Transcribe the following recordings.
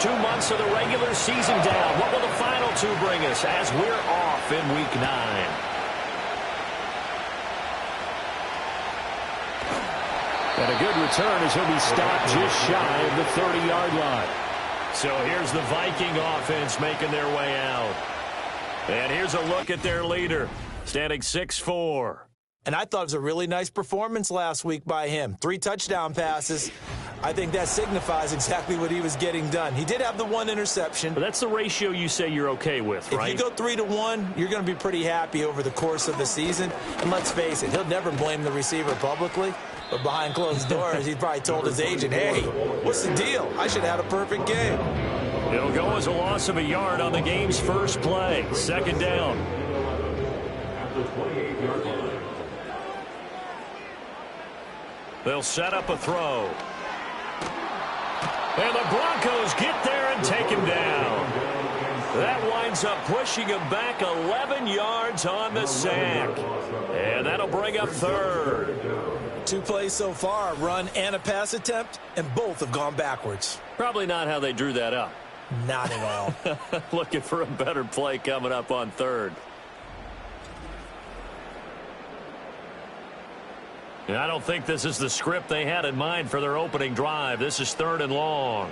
first 2 months of the regular season down. What will the final two bring us as we're off in Week 9? And a good return as he'll be stopped just shy of the 30-yard line. So here's the Viking offense making their way out. And here's a look at their leader, standing 6'4". And I thought it was a really nice performance last week by him. 3 touchdown passes. I think that signifies exactly what he was getting done. He did have the 1 interception. But that's the ratio you say you're okay with, right? If you go 3-1, you're going to be pretty happy over the course of the season. And let's face it, he'll never blame the receiver publicly. But behind closed doors, he probably told his agent, hey, what's the deal? I should have had a perfect game. It'll go as a loss of a yard on the game's first play. Second down. They'll set up a throw. And the Broncos get there and take him down. That winds up pushing him back 11 yards on the sack. And that'll bring up third. 2 plays so far, a run and a pass attempt, and both have gone backwards. Probably not how they drew that up. Not at all. Looking for a better play coming up on third. And I don't think this is the script they had in mind for their opening drive. This is 3rd and long.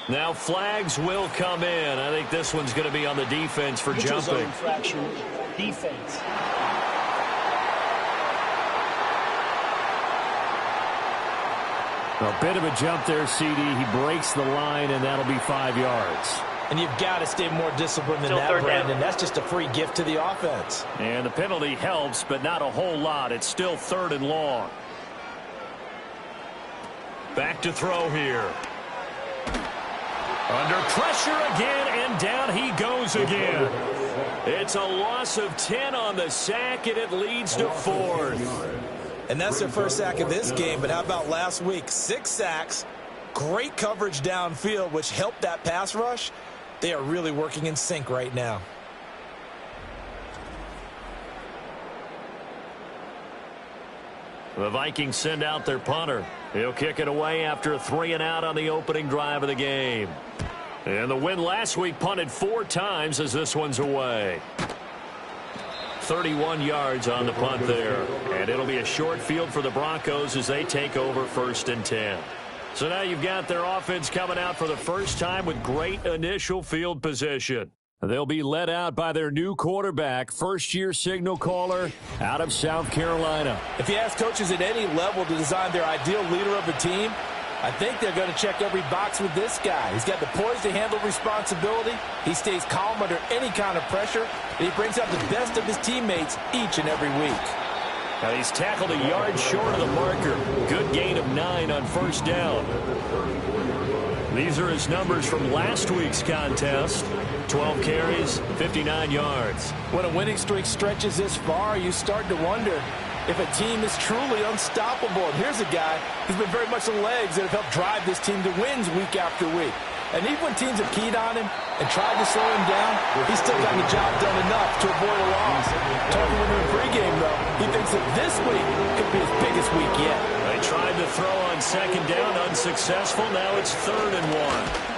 Now flags will come in. I think this one's going to be on the defense for jumping. Infraction, defense. A bit of a jump there, CD. He breaks the line, and that'll be 5 yards. And you've got to stay more disciplined than that, Brandon. That's just a free gift to the offense. And the penalty helps, but not a whole lot. It's still 3rd and long. Back to throw here. Under pressure again, and down he goes again. It's a loss of 10 on the sack, and it leads to 4th. And that's their first sack of this game, but how about last week? 6 sacks, great coverage downfield, which helped that pass rush. They are really working in sync right now. The Vikings send out their punter. He'll kick it away after a 3-and-out on the opening drive of the game. And the win last week punted 4 times as this one's away. 31 yards on the punt there. And it'll be a short field for the Broncos as they take over 1st and 10. So now you've got their offense coming out for the first time with great initial field position. They'll be led out by their new quarterback, first-year signal caller out of South Carolina. If you ask coaches at any level to design their ideal leader of a team, I think they're going to check every box with this guy. He's got the poise to handle responsibility. He stays calm under any kind of pressure, and he brings out the best of his teammates each and every week. Now he's tackled a yard short of the marker. Good gain of 9 on 1st down. These are his numbers from last week's contest. 12 carries, 59 yards. When a winning streak stretches this far, you start to wonder if a team is truly unstoppable. And here's a guy who's been very much the legs that have helped drive this team to wins week after week. And even when teams have keyed on him and tried to slow him down, he's still gotten the job done enough to avoid a loss. Talking with him in pregame, though, he thinks that this week could be his biggest week yet. They tried to throw on 2nd down, unsuccessful. Now it's 3rd and 1.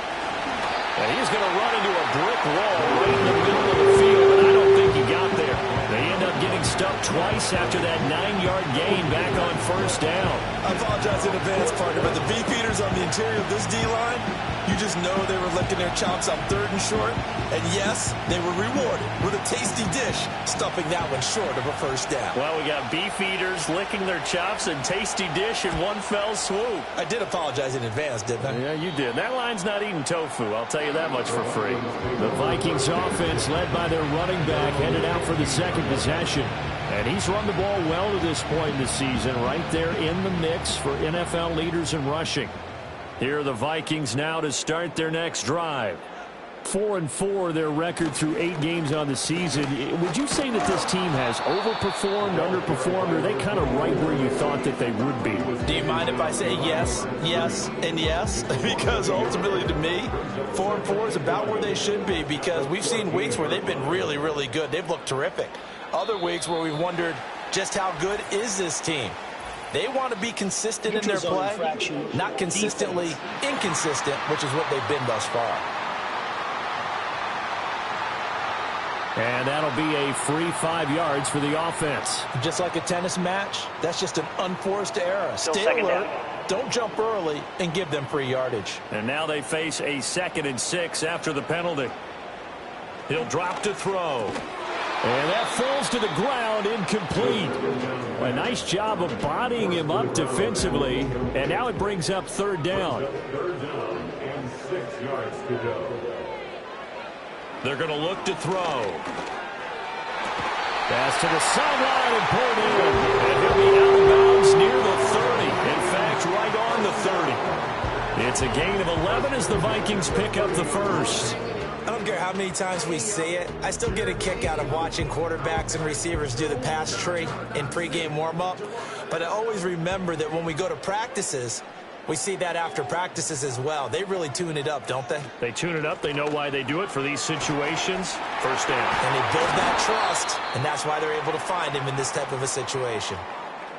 And he's going to run into a brick wall right in the middle of the field, but I don't think he got there. They end up getting stuck twice after that 9-yard gain back on 1st down. I apologize in advance, partner, but the beefeaters on the interior of this D-line, you just know they were licking their chops on 3rd and short. And yes, they were rewarded with a tasty dish, stuffing that one short of a 1st down. Well, we got beefeaters licking their chops and tasty dish in one fell swoop. I did apologize in advance, didn't I? Yeah, you did. That line's not eating tofu, I'll tell you that much for free. The Vikings offense, led by their running back, headed out for the 2nd possession. And he's run the ball well to this point in the season, right there in the mix for NFL leaders in rushing. Here are the Vikings now to start their next drive. 4-4 their record through 8 games on the season. Would you say that this team has overperformed, underperformed, or are they kind of right where you thought that they would be? Do you mind if I say yes, yes, and yes? Because ultimately to me, 4-4 is about where they should be, because we've seen weeks where they've been really, really good. They've looked terrific. Other weeks where we've wondered just how good is this team. They want to be consistent in their play, not consistently inconsistent, which is what they've been thus far. And that'll be a free 5 yards for the offense. Just like a tennis match, that's just an unforced error. Stay alert, don't jump early, and give them free yardage. And now they face a 2nd and 6 after the penalty. He'll drop to throw. And that falls to the ground, incomplete. A nice job of bodying him up defensively. And now it brings up 3rd down. 3rd down and 6 yards to go. They're going to look to throw. Pass to the sideline and pulled in. And he'll be out of bounds near the 30. In fact, right on the 30. It's a gain of 11 as the Vikings pick up the first. I don't care how many times we see it. I still get a kick out of watching quarterbacks and receivers do the pass tree in pregame warm-up. But I always remember that when we go to practices, we see that after practices as well. They really tune it up, don't they? They tune it up. They know why they do it for these situations. First down. And they build that trust, and that's why they're able to find him in this type of a situation.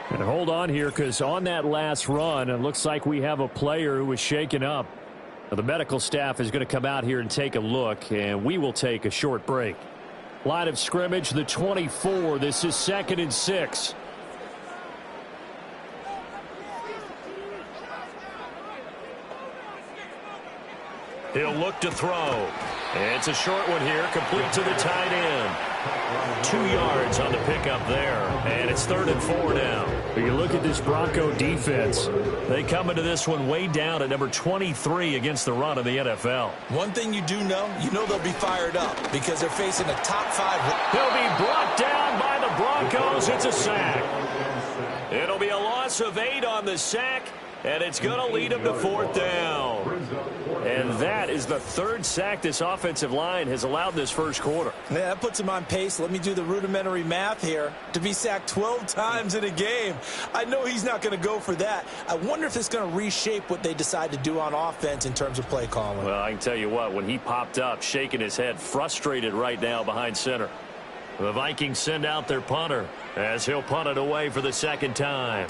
And hold on here, because on that last run, it looks like we have a player who was shaken up. Now, the medical staff is going to come out here and take a look, and we will take a short break. Line of scrimmage, the 24. This is 2nd and 6. He'll look to throw. It's a short one here, complete to the tight end. 2 yards on the pickup there, and it's 3rd and 4 now. When you look at this Bronco defense, they come into this one way down at number 23 against the run of the NFL. One thing you do know, they'll be fired up because they're facing a top 5. He'll be brought down by the Broncos. It's a sack. It'll be a loss of 8 on the sack, and it's going to lead them to 4th down. And that is the 3rd sack this offensive line has allowed this first quarter. Yeah, that puts him on pace. Let me do the rudimentary math here. To be sacked 12 times in a game, I know he's not going to go for that. I wonder if it's going to reshape what they decide to do on offense in terms of play calling. Well, I can tell you what, when he popped up, shaking his head, frustrated right now behind center. The Vikings send out their punter as he'll punt it away for the 2nd time.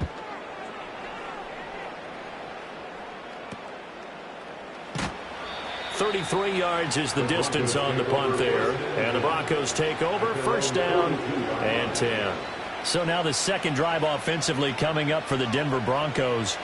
33 yards is the distance on the punt there. And the Broncos take over. 1st down and 10. So now the 2nd drive offensively coming up for the Denver Broncos.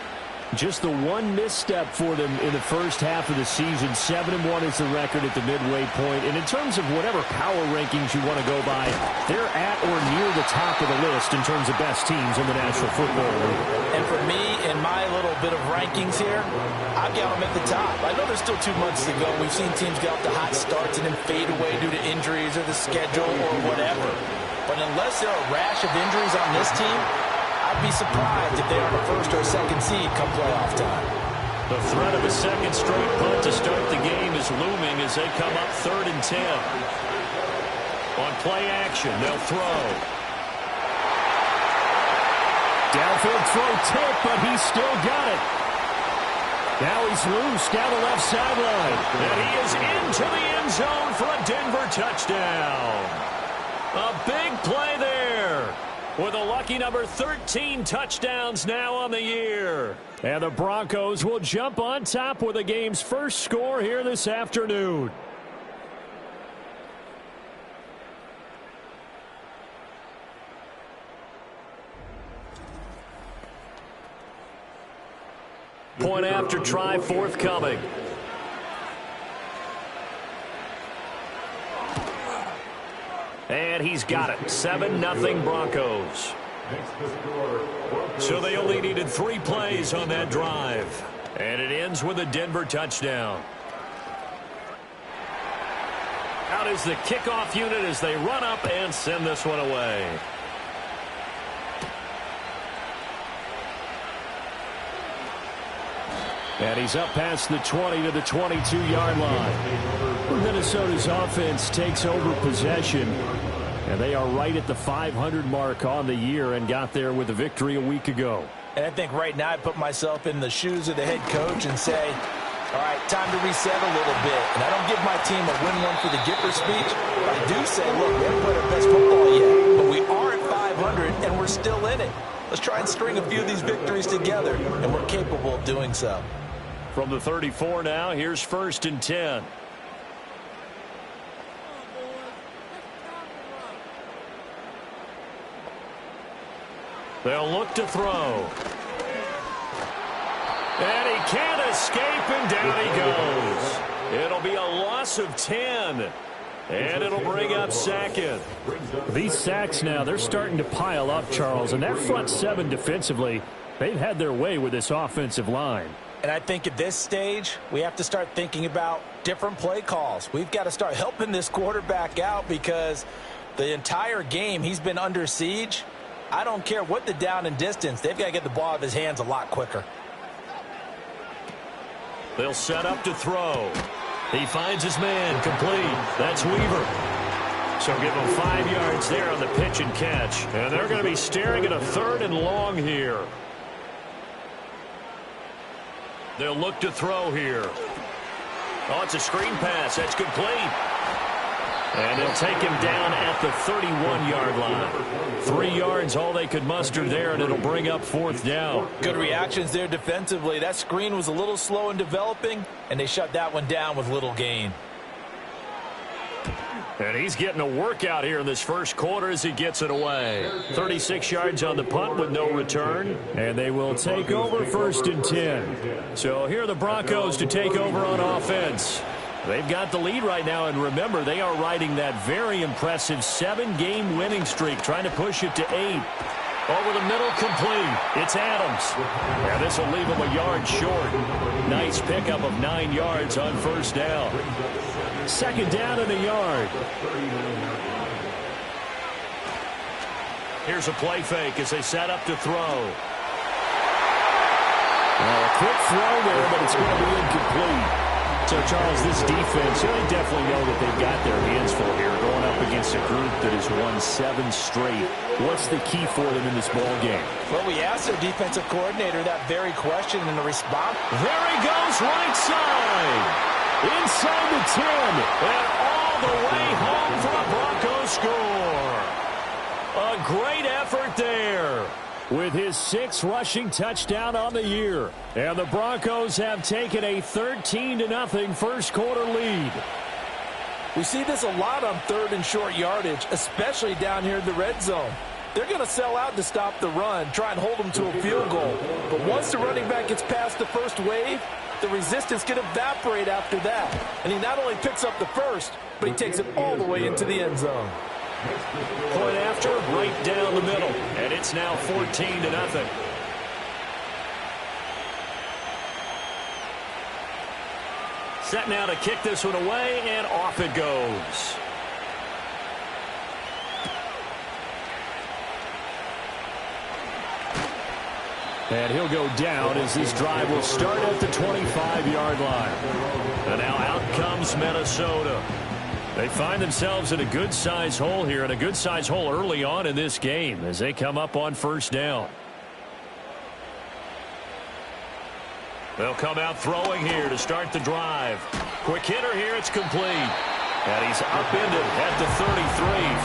Just the one misstep for them in the first half of the season. 7-1 is the record at the midway point. And in terms of whatever power rankings you want to go by, they're at or near the top of the list in terms of best teams in the National Football League. And for me, in my little bit of rankings here, I've got them at the top. I know there's still 2 months to go. We've seen teams get off to hot starts and then fade away due to injuries or the schedule or whatever. But unless there are a rash of injuries on this team, I'd be surprised if they are the 1st or 2nd seed come playoff time. The threat of a 2nd straight punt to start the game is looming as they come up 3rd and 10. On play action, they'll throw. Downfield throw tip, but he's still got it. Now he's loose down the left sideline. And he is into the end zone for a Denver touchdown. A big play there. With a lucky number 13 touchdowns now on the year. And the Broncos will jump on top with the game's first score here this afternoon. Point after try forthcoming. And he's got it. 7-0 Broncos. So they only needed 3 plays on that drive. And it ends with a Denver touchdown. Out is the kickoff unit as they run up and send this one away. And he's up past the 20 to the 22-yard line. Minnesota's offense takes over possession. And they are right at the 500 mark on the year and got there with a victory a week ago. And I think right now I put myself in the shoes of the head coach and say, all right, time to reset a little bit. And I don't give my team a win one for the Gipper speech. But I do say, look, we haven't played our best football yet. But we are at 500, and we're still in it. Let's try and string a few of these victories together, and we're capable of doing so. From the 34 now, here's 1st and 10. They'll look to throw. And he can't escape, and down he goes. It'll be a loss of 10. And it'll bring up 2nd. These sacks now, they're starting to pile up, Charles. And that front 7 defensively, they've had their way with this offensive line. And I think at this stage, we have to start thinking about different play calls. We've got to start helping this quarterback out because the entire game he's been under siege. I don't care what the down and distance. They've got to get the ball out of his hands a lot quicker. They'll set up to throw. He finds his man, complete. That's Weaver. So give him 5 yards there on the pitch and catch. And they're going to be staring at a 3rd and long here. They'll look to throw here. Oh, it's a screen pass. That's complete. And they'll take him down at the 31-yard line. 3 yards, all they could muster there, and it'll bring up 4th down. Good reactions there defensively. That screen was a little slow in developing, and they shut that one down with little gain. And he's getting a workout here in this first quarter as he gets it away. 36 yards on the punt with no return. And they will take over 1st and 10. So here are the Broncos to take over on offense. They've got the lead right now, and remember, they are riding that very impressive 7-game winning streak, trying to push it to 8. Over the middle, complete. It's Adams. And this will leave him a yard short. Nice pickup of 9 yards on 1st down. 2nd down and a yard. Here's a play fake as they set up to throw. A quick throw there, but it's going to be incomplete. So, Charles, this defense, they definitely know that they've got their hands full here going up against a group that has won 7 straight. What's the key for them in this ball game? Well, we asked their defensive coordinator that very question in the response. There he goes, right side. Inside the 10. And all the way home for a Broncos score. A great effort there. With his 6th rushing touchdown on the year. And the Broncos have taken a 13-0 first quarter lead. We see this a lot on 3rd and short yardage, especially down here in the red zone. They're going to sell out to stop the run, try and hold them to a field goal. But once the running back gets past the first wave, the resistance can evaporate after that. And he not only picks up the first, but he takes it all the way into the end zone. Point after, right down the middle. And it's now 14-0. Set now to kick this one away, and off it goes. And he'll go down as this drive will start at the 25-yard line. And now out comes Minnesota. They find themselves in a good-sized hole here, and a good-sized hole early on in this game as they come up on 1st down. They'll come out throwing here to start the drive. Quick hitter here, it's complete. And he's upended at the 33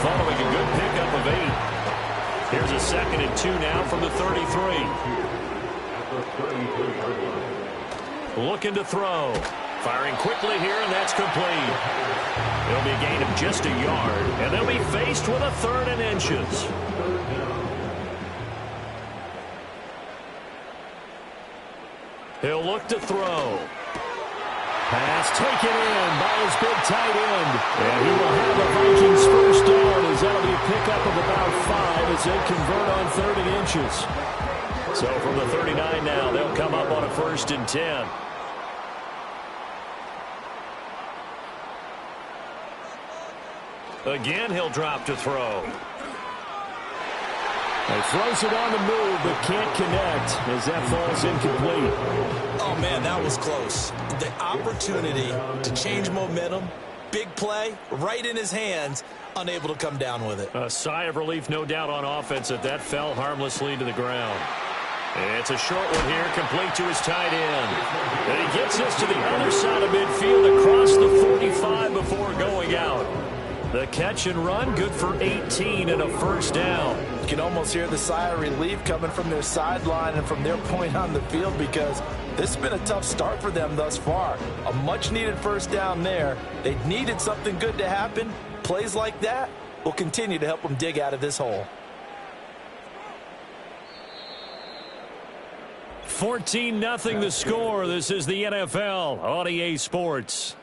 following a good pickup of 8. Here's a 2nd and 2 now from the 33. Looking to throw. Firing quickly here, and that's complete. It'll be a gain of just a yard, and they'll be faced with a 3rd and inches. He'll look to throw. Pass taken in by his big tight end. And he will have the Vikings 1st down as that'll be a pickup of about 5 as they convert on 3rd and inches. So from the 39 now, they'll come up on a 1st and 10. Again, he'll drop to throw. He throws it on the move, but can't connect as that falls incomplete. Oh, man, that was close. The opportunity to change momentum, big play, right in his hands, unable to come down with it. A sigh of relief, no doubt, on offense that fell harmlessly to the ground. It's a short one here, complete to his tight end. And he gets this to the other side of midfield across the 45 before going out. The catch and run, good for 18 and a 1st down. You can almost hear the sigh of relief coming from their sideline and from their point on the field, because this has been a tough start for them thus far. A much-needed first down there. They needed something good to happen. Plays like that will continue to help them dig out of this hole. 14-0 the score. This is the NFL on EA Sports.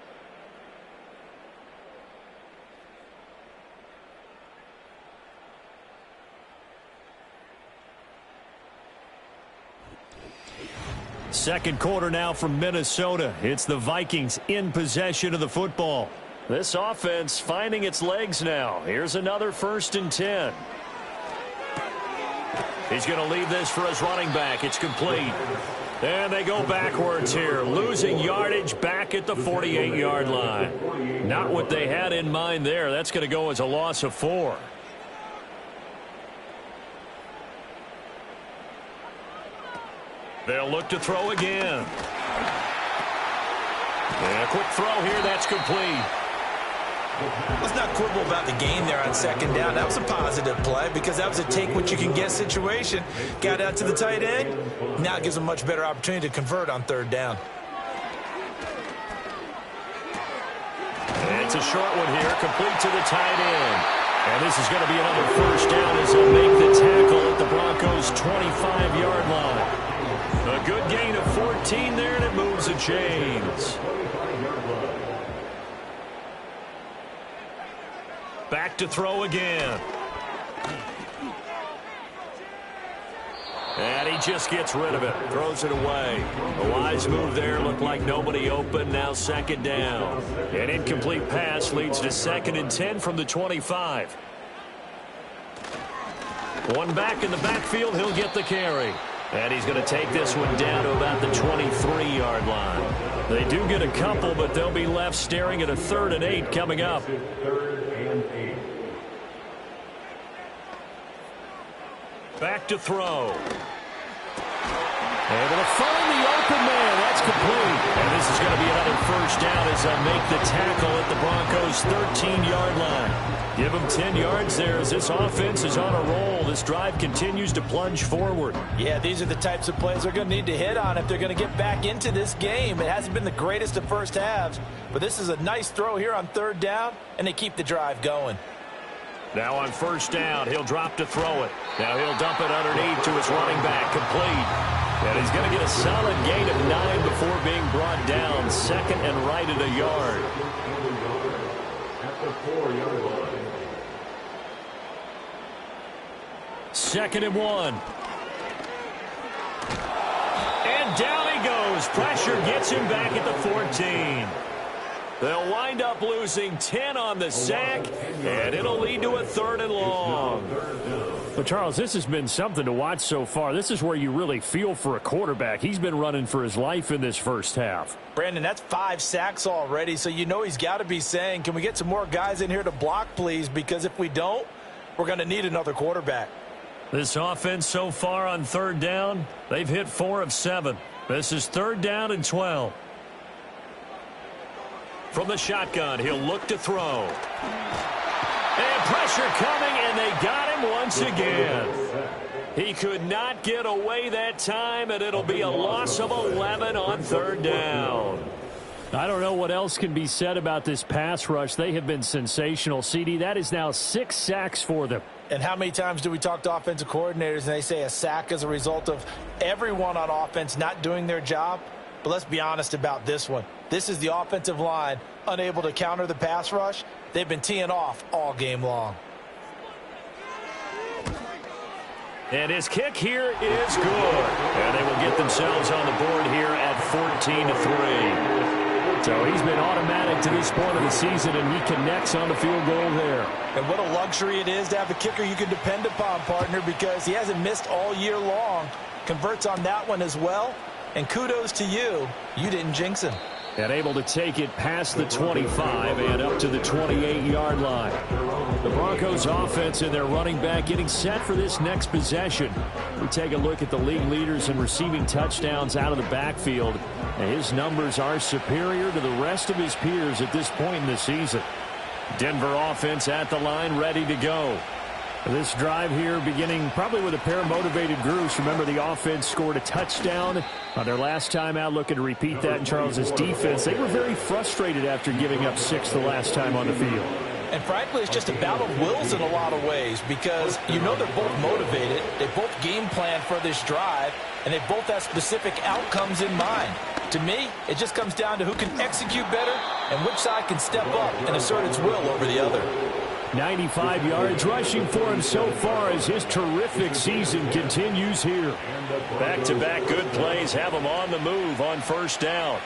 Second quarter now from Minnesota. It's the Vikings in possession of the football. This offense finding its legs now. Here's another 1st and 10. He's going to leave this for his running back. It's complete. And they go backwards here, losing yardage back at the 48-yard line. Not what they had in mind there. That's going to go as a loss of 4. They'll look to throw again. And a quick throw here. That's complete. Let's not quibble about the game there on 2nd down. That was a positive play because that was a take-what-you-can-get situation. Got out to the tight end. Now it gives them a much better opportunity to convert on 3rd down. And it's a short one here, complete to the tight end. And this is going to be another 1st down as they'll make the tackle at the Broncos' 25-yard line. A good gain of 14 there, and it moves the chains. Back to throw again. And he just gets rid of it. Throws it away. A wise move there. Looked like nobody open. Now 2nd down. An incomplete pass leads to 2nd and 10 from the 25. One back in the backfield. He'll get the carry. And he's going to take this one down to about the 23-yard line. They do get a couple, but they'll be left staring at a 3rd and 8 coming up. Back to throw. Able to find the open man. That's complete. And this is going to be another 1st down as they'll make the tackle at the Broncos' 13-yard line. Give them 10 yards there as this offense is on a roll. This drive continues to plunge forward. Yeah, these are the types of plays they're going to need to hit on if they're going to get back into this game. It hasn't been the greatest of first halves, but this is a nice throw here on 3rd down, and they keep the drive going. Now on 1st down, he'll drop to throw it. Now he'll dump it underneath to his running back, complete. And he's going to get a solid gain of 9 before being brought down. 2nd and right at a yard. At the 4-yard line. 2nd and 1. And down he goes. Pressure gets him back at the 14. They'll wind up losing 10 on the sack, and it'll lead to a 3rd and long. Well, Charles, this has been something to watch so far. This is where you really feel for a quarterback. He's been running for his life in this first half. Brandon, that's 5 sacks already, so you know he's got to be saying, can we get some more guys in here to block, please? Because if we don't, we're going to need another quarterback. This offense so far on 3rd down, they've hit 4 of 7. This is 3rd down and 12. From the shotgun, he'll look to throw. And pressure coming, and they got him once again. He could not get away that time, and it'll be a loss of 11 on 3rd down. I don't know what else can be said about this pass rush. They have been sensational. CD, that is now 6 sacks for them. And how many times do we talk to offensive coordinators and they say a sack is a result of everyone on offense not doing their job? But let's be honest about this one. This is the offensive line unable to counter the pass rush. They've been teeing off all game long. And his kick here is good. And they will get themselves on the board here at 14-3. So he's been automatic to this point of the season, and he connects on the field goal there. And what a luxury it is to have a kicker you can depend upon, partner, because he hasn't missed all year long. Converts on that one as well. And kudos to you. You didn't jinx him. And able to take it past the 25 and up to the 28-yard line. The Broncos offense and their running back getting set for this next possession. We take a look at the league leaders in receiving touchdowns out of the backfield. And his numbers are superior to the rest of his peers at this point in the season. Denver offense at the line, ready to go. This drive here beginning probably with a pair of motivated groups. Remember, the offense scored a touchdown on their last time out, looking to repeat that in Charles's defense. They were very frustrated after giving up 6 the last time on the field. And frankly, it's just a battle of wills in a lot of ways because you know they're both motivated. They both game plan for this drive, and they both have specific outcomes in mind. To me, it just comes down to who can execute better and which side can step up and assert its will over the other. 95 yards rushing for him so far as his terrific season continues here. Back-to-back good plays have him on the move on first down.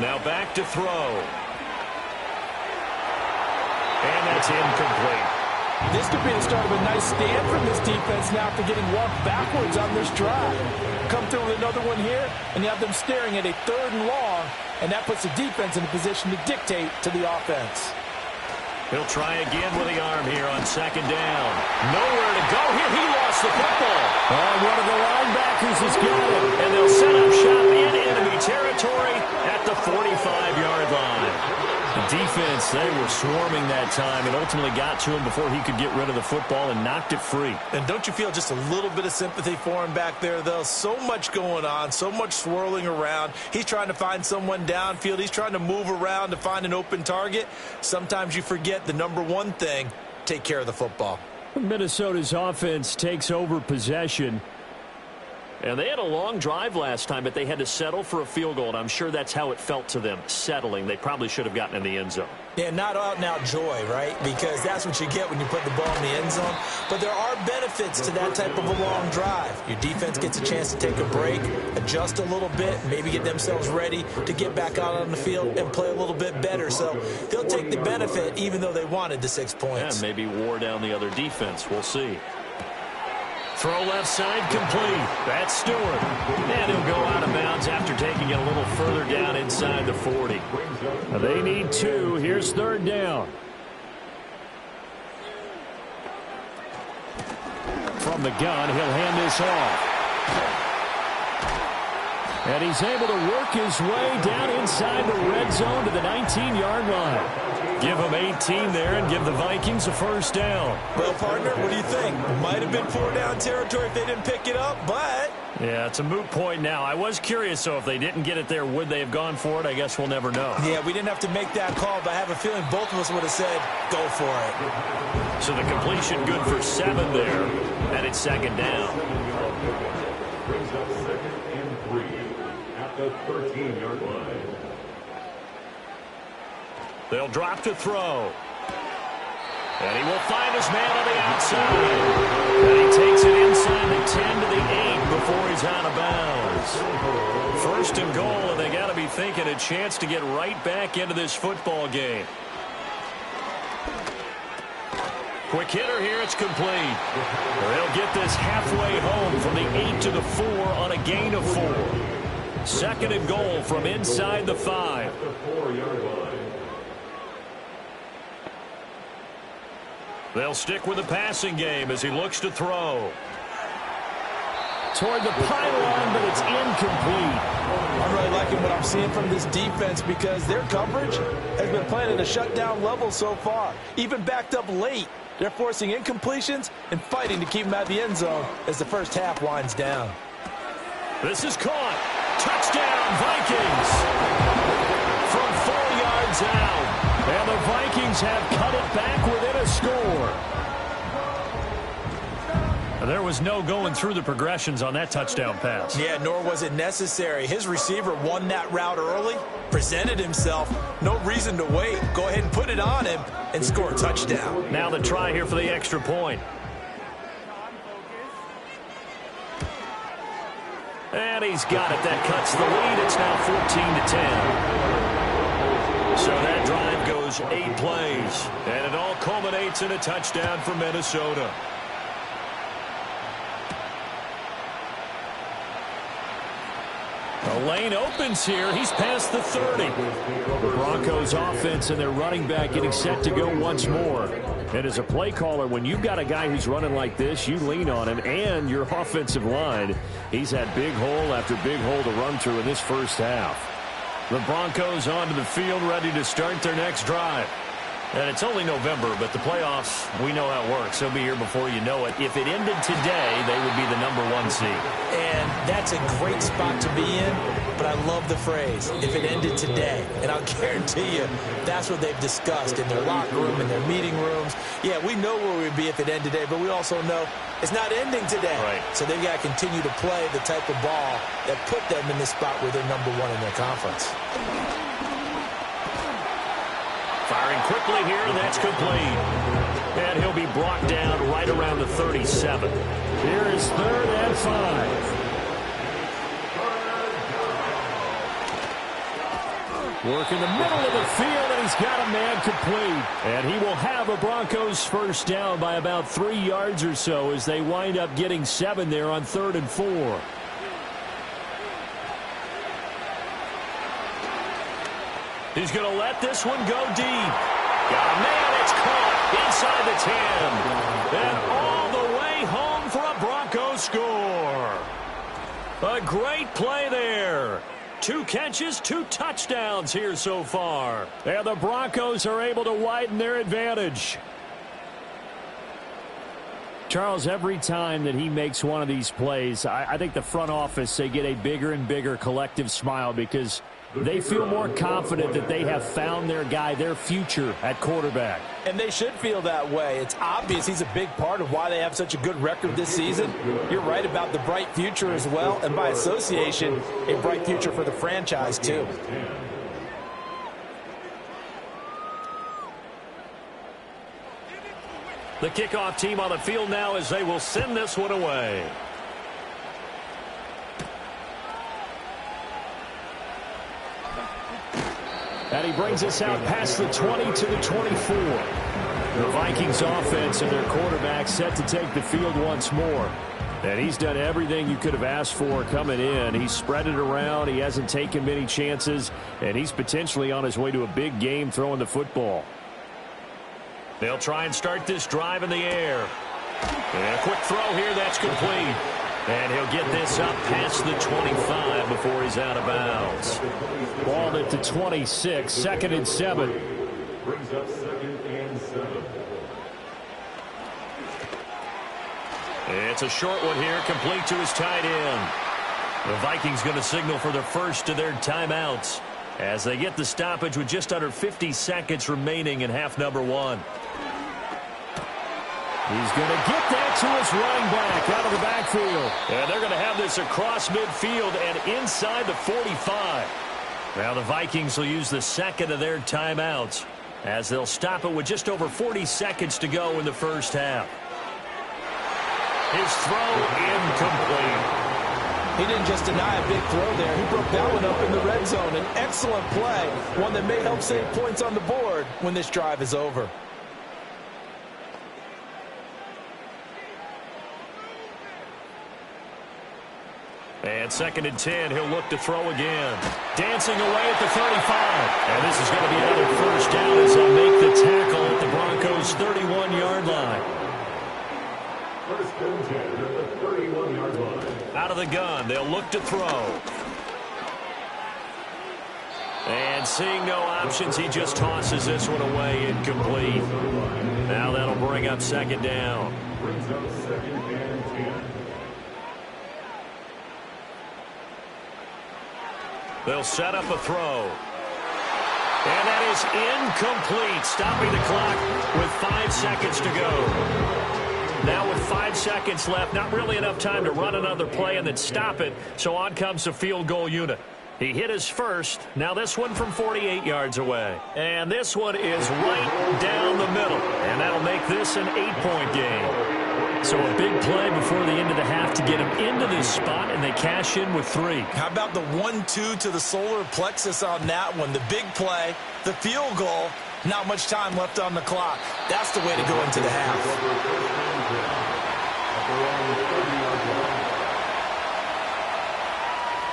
Now back to throw. And that's incomplete. This could be the start of a nice stand from this defense now after getting walked backwards on this drive. Come through with another one here, and you have them staring at a 3rd and long, and that puts the defense in a position to dictate to the offense. He'll try again with the arm here on 2nd down. Nowhere to go here. He lost the football. One of the linebackers has got it. And they'll set up shop in enemy territory at the 45-yard line. The defense, they were swarming that time and ultimately got to him before he could get rid of the football and knocked it free. And don't you feel just a little bit of sympathy for him back there, though? So much going on, so much swirling around. He's trying to find someone downfield. He's trying to move around to find an open target. Sometimes you forget the number one thing, take care of the football. Minnesota's offense takes over possession. And they had a long drive last time, but they had to settle for a field goal, and I'm sure that's how it felt to them, settling. They probably should have gotten in the end zone. Yeah, not out-and-out joy, right? Because that's what you get when you put the ball in the end zone. But there are benefits to that type of a long drive. Your defense gets a chance to take a break, adjust a little bit, maybe get themselves ready to get back out on the field and play a little bit better. So they'll take the benefit even though they wanted the 6 points. Yeah, maybe wore down the other defense. We'll see. Throw left side complete. That's Stewart. And he'll go out of bounds after taking it a little further down inside the 40. They need 2. Here's 3rd down. From the gun, he'll hand this off. And he's able to work his way down inside the red zone to the 19-yard line. Give them 18 there and give the Vikings a 1st down. Well, partner, what do you think? Might have been 4-down territory if they didn't pick it up, but... Yeah, it's a moot point now. I was curious, so if they didn't get it there, would they have gone for it? I guess we'll never know. Yeah, we didn't have to make that call, but I have a feeling both of us would have said, go for it. So the completion good for 7 there, and it's 2nd down. Brings up 2nd and 3 at the 13-yard line. They'll drop to throw. And he will find his man on the outside. And he takes it inside the 10 to the 8 before he's out of bounds. 1st and goal, and they got to be thinking a chance to get right back into this football game. Quick hitter here, it's complete. They'll get this halfway home from the 8 to the 4 on a gain of 4. 2nd and goal from inside the 5. The 4-yard line. They'll stick with the passing game as he looks to throw. Toward the pylon, but it's incomplete. I'm really liking what I'm seeing from this defense because their coverage has been playing at a shutdown level so far. Even backed up late, they're forcing incompletions and fighting to keep them out of the end zone as the first half winds down. This is caught. Touchdown, Vikings. From 4 yards out. And the Vikings have cut it back within a score. There was no going through the progressions on that touchdown pass. Yeah, nor was it necessary. His receiver won that route early, presented himself. No reason to wait. Go ahead and put it on him and score a touchdown. Now the try here for the extra point. And he's got it. That cuts the lead. It's now 14-10. So that drive goes 8 plays, and it all culminates in a touchdown for Minnesota. The lane opens here. He's past the 30. The Broncos offense and their running back getting set to go once more. And as a play caller, when you've got a guy who's running like this, you lean on him and your offensive line. He's had big hole after big hole to run through in this first half. The Broncos onto the field, ready to start their next drive. And it's only November, but the playoffs, we know how it works. They'll be here before you know it. If it ended today, they would be the #1 seed. And that's a great spot to be in, but I love the phrase, if it ended today. And I'll guarantee you, that's what they've discussed in their locker room, in their meeting rooms. Yeah, we know where we'd be if it ended today, but we also know it's not ending today. Right. So they've got to continue to play the type of ball that put them in the spot where they're #1 in their conference. Firing quickly here, and that's complete. And he'll be brought down right around the 37. Here is 3rd and 5. Work in the middle of the field, and he's got a man complete. And he will have a Broncos first down by about 3 yards or so as they wind up getting 7 there on 3rd and 4. He's going to let this one go deep. Got a man, it's caught inside the 10. And all the way home for a Broncos score. A great play there. 2 catches, 2 touchdowns here so far. And the Broncos are able to widen their advantage. Charles, every time that he makes one of these plays, I think the front office, they get a bigger and bigger collective smile because they feel more confident that they have found their guy, their future at quarterback. And they should feel that way. It's obvious he's a big part of why they have such a good record this season. You're right about the bright future as well, and by association, a bright future for the franchise too. The kickoff team on the field now as they will send this one away. And he brings us out past the 20 to the 24. The Vikings offense and their quarterback set to take the field once more. And he's done everything you could have asked for coming in. He's spread it around. He hasn't taken many chances. And he's potentially on his way to a big game throwing the football. They'll try and start this drive in the air. And a quick throw here, that's complete. And he'll get this up past the 25 before he's out of bounds. Ball at the 26, 2nd and 7. Brings up 2nd and 7. It's a short one here, complete to his tight end. The Vikings going to signal for the first of their timeouts as they get the stoppage with just under 50 seconds remaining in half number 1. He's going to get that to his running back out of the backfield. And they're going to have this across midfield and inside the 45. Now the Vikings will use the 2nd of their timeouts as they'll stop it with just over 40 seconds to go in the first half. His throw incomplete. He didn't just deny a big throw there. He broke that one up in the red zone. An excellent play, one that may help save points on the board when this drive is over. And 2nd and 10, he'll look to throw again. Dancing away at the 35. And this is going to be another first down as they'll make the tackle at the Broncos' 31-yard line. First and 10 at the 31-yard line. Out of the gun, they'll look to throw. And seeing no options, he just tosses this one away, incomplete. Now that'll bring up 2nd down. Brings up 2nd and 10. They'll set up a throw. And that is incomplete, stopping the clock with 5 seconds to go. Now with 5 seconds left, not really enough time to run another play and then stop it, so on comes the field goal unit. He hit his first. Now this one from 48 yards away. And this one is right down the middle. And that'll make this an 8-point game. So a big play before the end of the half to get him into this spot, and they cash in with 3. How about the 1-2 to the solar plexus on that one? The big play, the field goal, not much time left on the clock. That's the way to go into the half.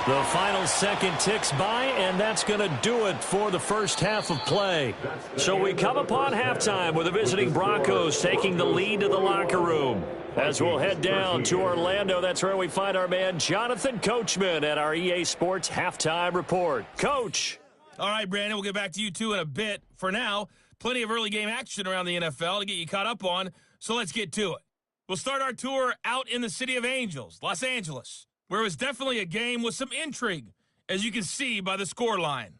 The final second ticks by, and that's going to do it for the first half of play. So we come upon halftime with the visiting Broncos taking the lead to the locker room. As we'll head down to Orlando, that's where we find our man Jonathan Coachman at our EA Sports Halftime Report. Coach. All right, Brandon, we'll get back to you two in a bit. For now, plenty of early game action around the NFL to get you caught up on, so let's get to it. We'll start our tour out in the City of Angels, Los Angeles, where it was definitely a game with some intrigue, as you can see by the score line.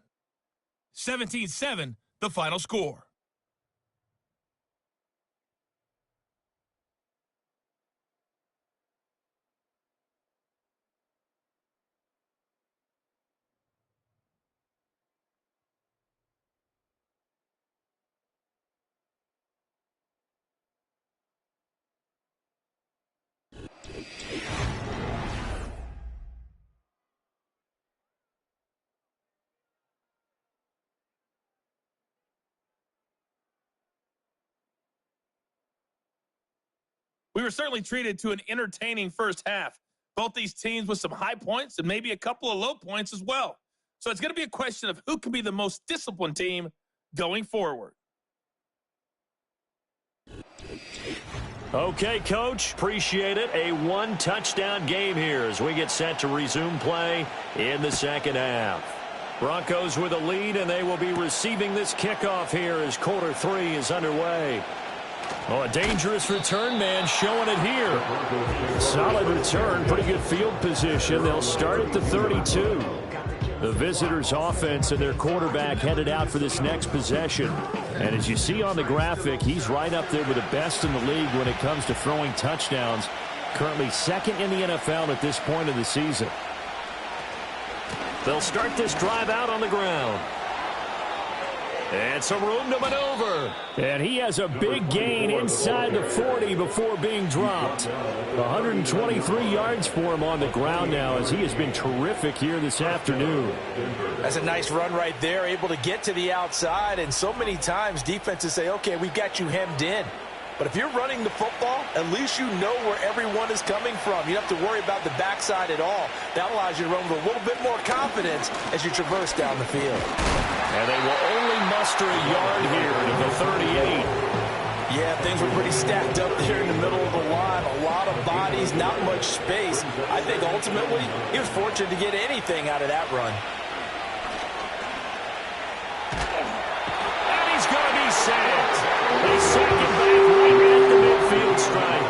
17-7, the final score. We were certainly treated to an entertaining first half. Both these teams with some high points and maybe a couple of low points as well. So it's going to be a question of who can be the most disciplined team going forward. Okay, Coach, appreciate it. A one-touchdown game here as we get set to resume play in the second half. Broncos with a lead, and they will be receiving this kickoff here as quarter 3 is underway. Oh, a dangerous return man showing it here. Solid return, pretty good field position. They'll start at the 32. The visitors' offense and their quarterback headed out for this next possession. And as you see on the graphic, he's right up there with the best in the league when it comes to throwing touchdowns. Currently second in the NFL at this point of the season. They'll start this drive out on the ground. And some room to maneuver. And he has a big gain inside the 40 before being dropped. 123 yards for him on the ground now as he has been terrific here this afternoon. That's a nice run right there, able to get to the outside. And so many times defenses say, okay, we've got you hemmed in. But if you're running the football, at least you know where everyone is coming from. You don't have to worry about the backside at all. That allows you to run with a little bit more confidence as you traverse down the field. And they will only muster a yard here to the 38. Yeah, things were pretty stacked up there in the middle of the line. A lot of bodies, not much space. I think ultimately he was fortunate to get anything out of that run. And he's going to be sacked. They sack him back right at the midfield stripe.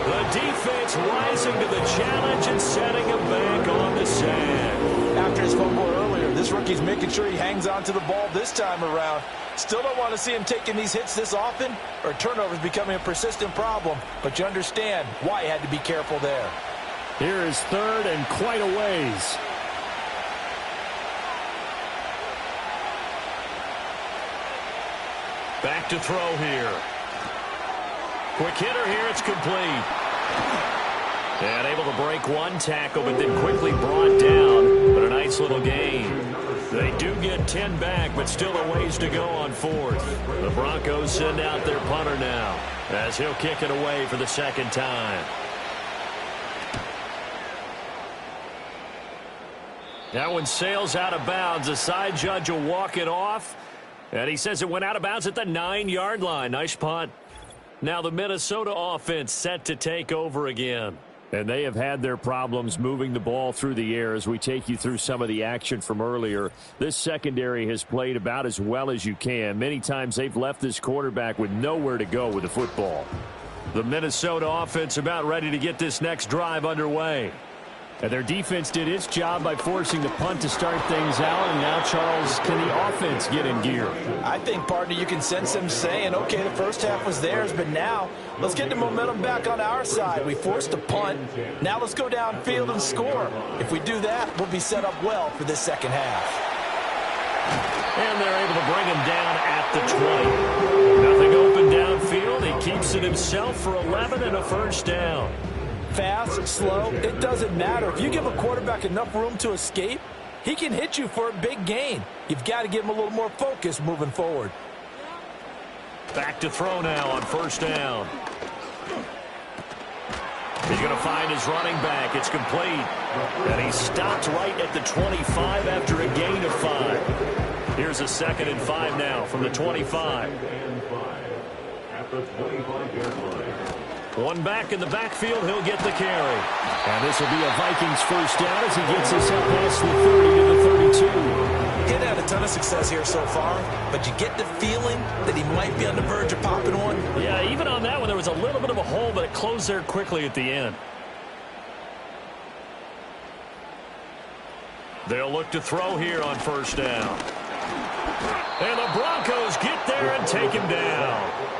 The defense rising to the challenge and setting him back on the sack. After his fumble earlier, this rookie's making sure he hangs on to the ball this time around. Still don't want to see him taking these hits this often, or turnovers becoming a persistent problem. But you understand why he had to be careful there. Here is third and quite a ways. Back to throw here. Quick hitter here, it's complete. And able to break one tackle, but then quickly brought down. But a nice little gain. They do get 10 back, but still a ways to go on fourth. The Broncos send out their punter now, as he'll kick it away for the second time. That one sails out of bounds. The side judge will walk it off. And he says it went out of bounds at the 9-yard line. Nice punt. Now the Minnesota offense set to take over again. And they have had their problems moving the ball through the air as we take you through some of the action from earlier. This secondary has played about as well as you can. Many times they've left this quarterback with nowhere to go with the football. The Minnesota offense about ready to get this next drive underway. And their defense did its job by forcing the punt to start things out. And now, Charles, can the offense get in gear? I think, partner, you can sense them saying, okay, the first half was theirs, but now let's get the momentum back on our side. We forced the punt. Now let's go downfield and score. If we do that, we'll be set up well for this second half. And they're able to bring him down at the 20. Nothing open downfield. He keeps it himself for 11 and a first down. Fast, slow, it doesn't matter. If you give a quarterback enough room to escape, he can hit you for a big gain. You've got to give him a little more focus moving forward. Back to throw now on first down. He's going to find his running back. It's complete. And he stopped right at the 25 after a gain of 5. Here's a 2nd and 5 now from the 25. At the 25-yard line. One back in the backfield, he'll get the carry. And this will be a Vikings first down as he gets us up past the 30 to the 32. It had a ton of success here so far, but you get the feeling that he might be on the verge of popping one. Yeah, even on that one, there was a little bit of a hole, but it closed there quickly at the end. They'll look to throw here on first down. And the Broncos get there and take him down.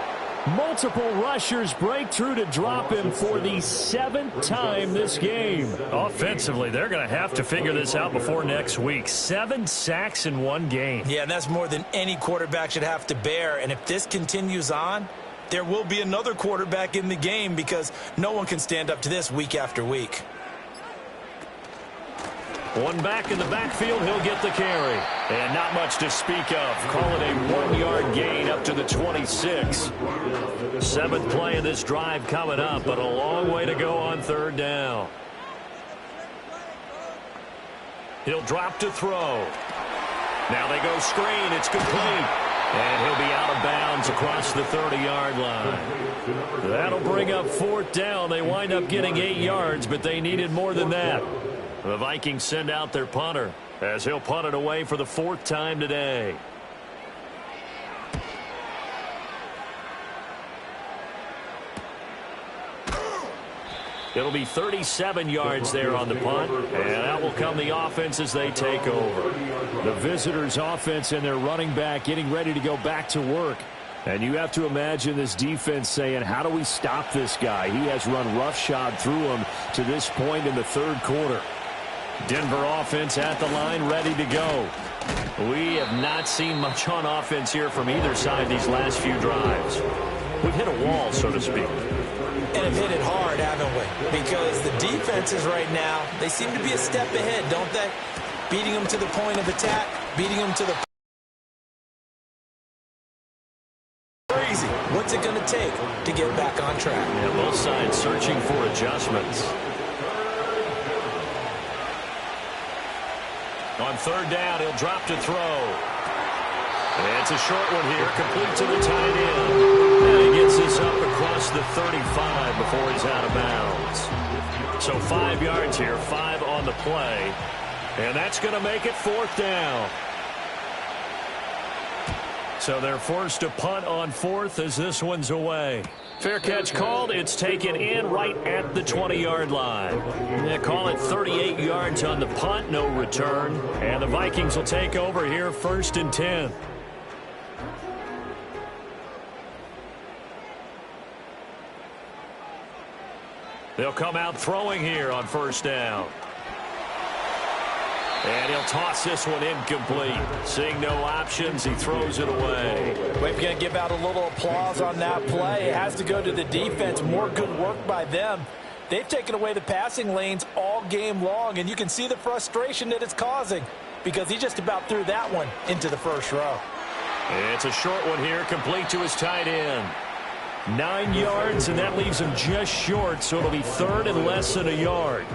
Multiple rushers break through to drop him for the 7th time this game. Offensively, they're going to have to figure this out before next week. 7 sacks in one game. Yeah, and that's more than any quarterback should have to bear. And if this continues on, there will be another quarterback in the game because no one can stand up to this week after week. One back in the backfield, he'll get the carry. And not much to speak of. Call it a 1-yard gain up to the 26. 7th play of this drive coming up, but a long way to go on third down. He'll drop to throw. Now they go screen. It's complete. And he'll be out of bounds across the 30-yard line. That'll bring up 4th down. They wind up getting 8 yards, but they needed more than that. The Vikings send out their punter as he'll punt it away for the 4th time today. It'll be 37 yards there on the punt, and out will come the offense as they take over. The visitors' offense and their running back getting ready to go back to work. And you have to imagine this defense saying, how do we stop this guy? He has run roughshod through him to this point in the 3rd quarter. Denver offense at the line, ready to go. We have not seen much on offense here from either side these last few drives. We've hit a wall, so to speak. And have hit it hard, haven't we? Because the defenses right now, they seem to be a step ahead, don't they? Beating them to the point of attack, beating them to the... Crazy. What's it going to take to get back on track? Yeah, both sides searching for adjustments. On third down, he'll drop to throw. And it's a short one here, complete to the tight end. And he gets this up across the 35 before he's out of bounds. So 5 yards here, 5 on the play. And that's going to make it 4th down. So they're forced to punt on 4th as this one's away. Fair catch called. It's taken in right at the 20-yard line. They call it 38 yards on the punt, no return. And the Vikings will take over here 1st and 10. They'll come out throwing here on 1st down. And he'll toss this one incomplete. Seeing no options, he throws it away. We're going to give out a little applause on that play. It has to go to the defense. More good work by them. They've taken away the passing lanes all game long, and you can see the frustration that it's causing because he just about threw that one into the 1st row. It's a short one here, complete to his tight end. 9 yards, and that leaves him just short, so it'll be 3rd and less than a yard.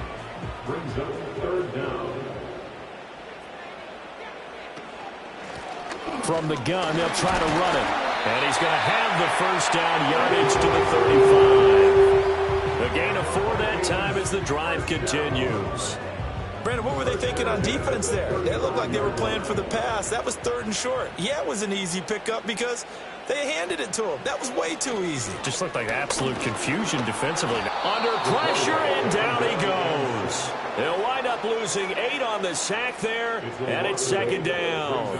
Brings up 3rd down. From the gun, they'll try to run it. And he's going to have the 1st down, yardage to the 35. A gain of 4 that time as the drive continues. Brandon, what were they thinking on defense there? They looked like they were playing for the pass. That was 3rd and short. Yeah, it was an easy pickup because they handed it to him. That was way too easy. Just looked like absolute confusion defensively. Under pressure, and down he goes. They'll wind up losing 8 on the sack there, and it's 2nd down.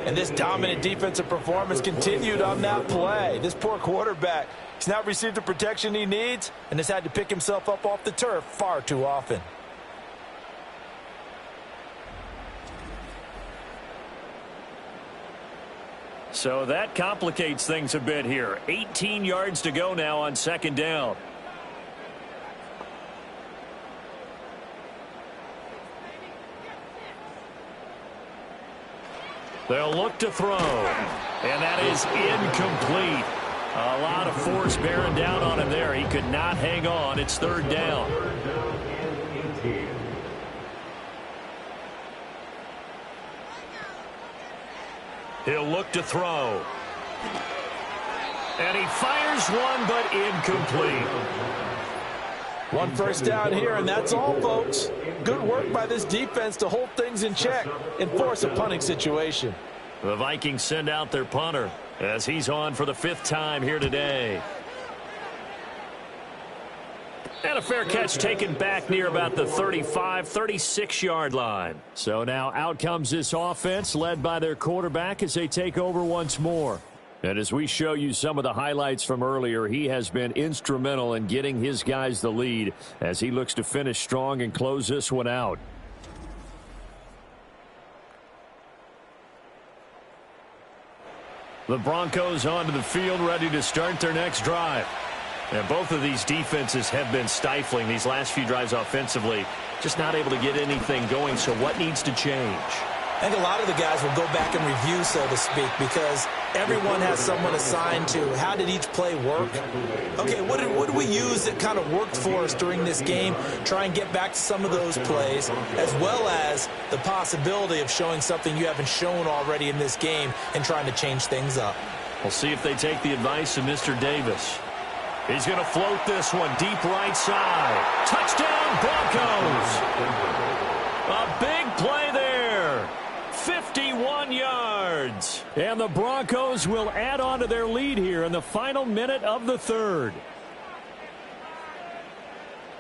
And this dominant defensive performance continued on that play. This poor quarterback, he's not received the protection he needs and has had to pick himself up off the turf far too often. So that complicates things a bit here. 18 yards to go now on 2nd down. They'll look to throw. And that is incomplete. A lot of force bearing down on him there. He could not hang on. It's 3rd down. He'll look to throw. And he fires one, but incomplete. One first down here, and that's all, folks. Good work by this defense to hold things in check and force a punting situation. The Vikings send out their punter as he's on for the 5th time here today. And a fair catch taken back near about the 35, 36-yard line. So now out comes this offense led by their quarterback as they take over once more. And as we show you some of the highlights from earlier, he has been instrumental in getting his guys the lead as he looks to finish strong and close this one out. The Broncos onto the field ready to start their next drive. And both of these defenses have been stifling these last few drives offensively. Just not able to get anything going. So what needs to change? I think a lot of the guys will go back and review, so to speak, because everyone has someone assigned to how did each play work. Okay, what did we use that kind of worked for us during this game? Try and get back to some of those plays, as well as the possibility of showing something you haven't shown already in this game and trying to change things up. We'll see if they take the advice of Mr. Davis. He's going to float this one deep right side. Touchdown, Broncos! A big play there. 51 yards. And the Broncos will add on to their lead here in the final minute of the 3rd.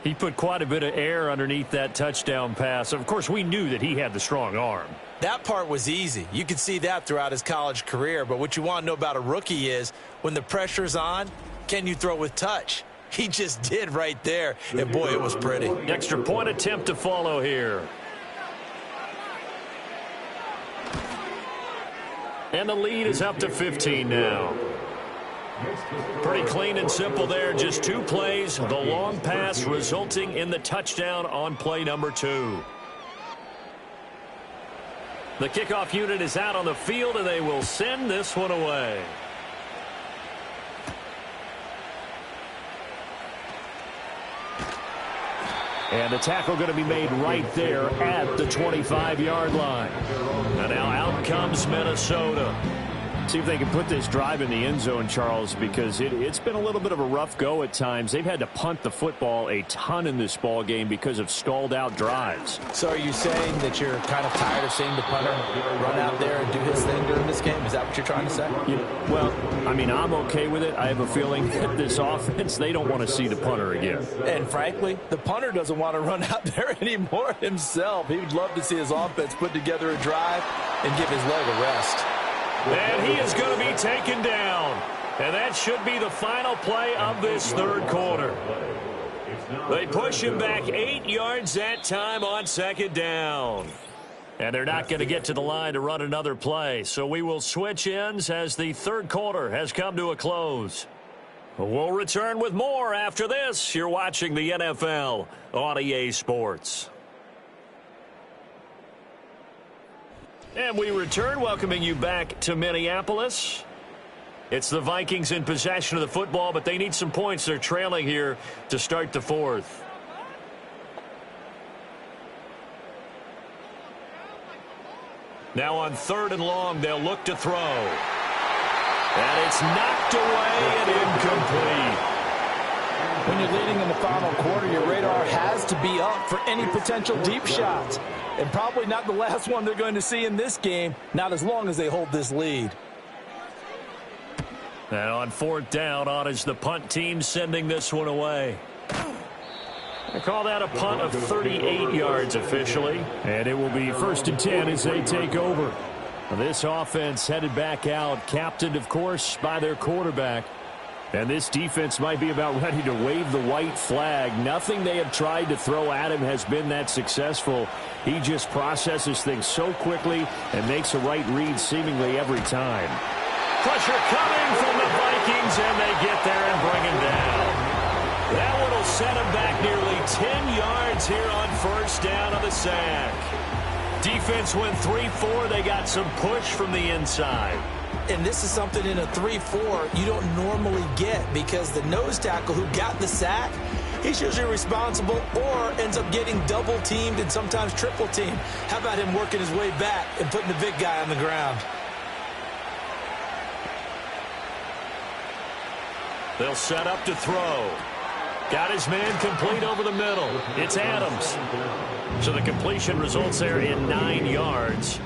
He put quite a bit of air underneath that touchdown pass. Of course, we knew that he had the strong arm. That part was easy. You could see that throughout his college career. But what you want to know about a rookie is when the pressure's on, can you throw with touch? He just did right there. And, boy, it was pretty. Extra point attempt to follow here. And the lead is up to 15 now. Pretty clean and simple there. Just 2 plays. The long pass resulting in the touchdown on play number 2. The kickoff unit is out on the field, and they will send this one away. And the tackle going to be made right there at the 25-yard line. And now out comes Minnesota. See if they can put this drive in the end zone, Charles, because it's been a little bit of a rough go at times. They've had to punt the football a ton in this ball game because of stalled-out drives. So are you saying that you're kind of tired of seeing the punter run out there and do his thing during this game? Is that what you're trying to say? Well, I mean, I'm okay with it. I have a feeling that this offense, they don't want to see the punter again. And frankly, the punter doesn't want to run out there anymore himself. He would love to see his offense put together a drive and give his leg a rest. And he is going to be taken down. And that should be the final play of this 3rd quarter. They push him back 8 yards that time on 2nd down. And they're not going to get to the line to run another play. So we will switch ends as the 3rd quarter has come to a close. We'll return with more after this. You're watching the NFL on EA Sports. And we return, welcoming you back to Minneapolis. It's the Vikings in possession of the football, but they need some points. They're trailing here to start the 4th. Now on 3rd and long, they'll look to throw. And it's knocked away and incomplete. When you're leading in the final quarter, your radar has to be up for any potential deep shots. And probably not the last one they're going to see in this game, not as long as they hold this lead. And on 4th down, on is the punt team sending this one away. I call that a punt of 38 yards officially. And it will be 1st and 10 as they take over. This offense headed back out, captained, of course, by their quarterback. And this defense might be about ready to wave the white flag. Nothing they have tried to throw at him has been that successful. He just processes things so quickly and makes a right read seemingly every time. Pressure coming from the Vikings, and they get there and bring him down. That one will set him back nearly 10 yards here on 1st down on the sack. Defense went 3-4. They got some push from the inside. And this is something in a 3-4 you don't normally get because the nose tackle who got the sack, he's usually responsible or ends up getting double-teamed and sometimes triple-teamed. How about him working his way back and putting the big guy on the ground? They'll set up to throw. Got his man complete over the middle. It's Adams. So the completion results there in 9 yards.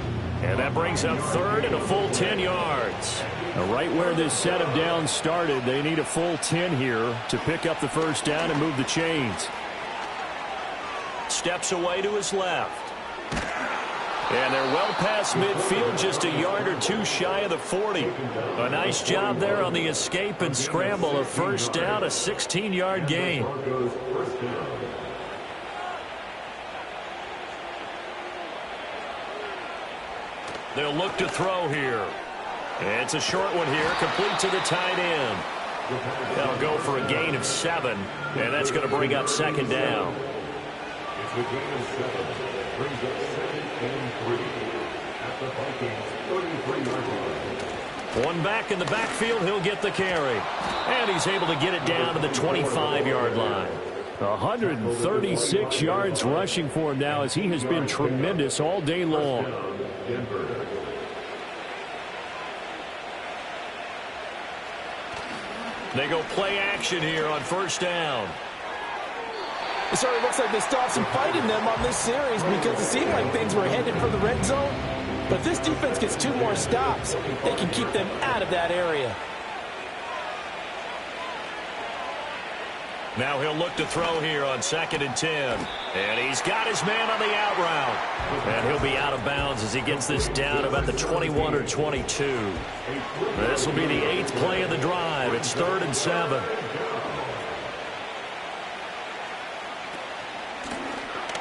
And that brings up third and a full 10 yards. Right where this set of downs started, they need a full 10 here to pick up the first down and move the chains. Steps away to his left. And they're well past midfield, just a yard or two shy of the 40. A nice job there on the escape and scramble. A first down, a 16-yard gain. They'll look to throw here. It's a short one here, complete to the tight end. That'll go for a gain of 7, and that's going to bring up second down. It's a gain of 7. Brings up 2nd and 3 at the Vikings 33-yard line. One back in the backfield, he'll get the carry. And he's able to get it down to the 25-yard line. 136 yards rushing for him now as he has been tremendous all day long. They go play action here on first down. It certainly looks like they still have some fight in them on this series because it seemed like things were headed for the red zone. But if this defense gets 2 more stops, they can keep them out of that area. Now he'll look to throw here on 2nd and 10. And he's got his man on the out route. And he'll be out of bounds as he gets this down about the 21 or 22. This will be the 8th play of the drive. It's 3rd and 7.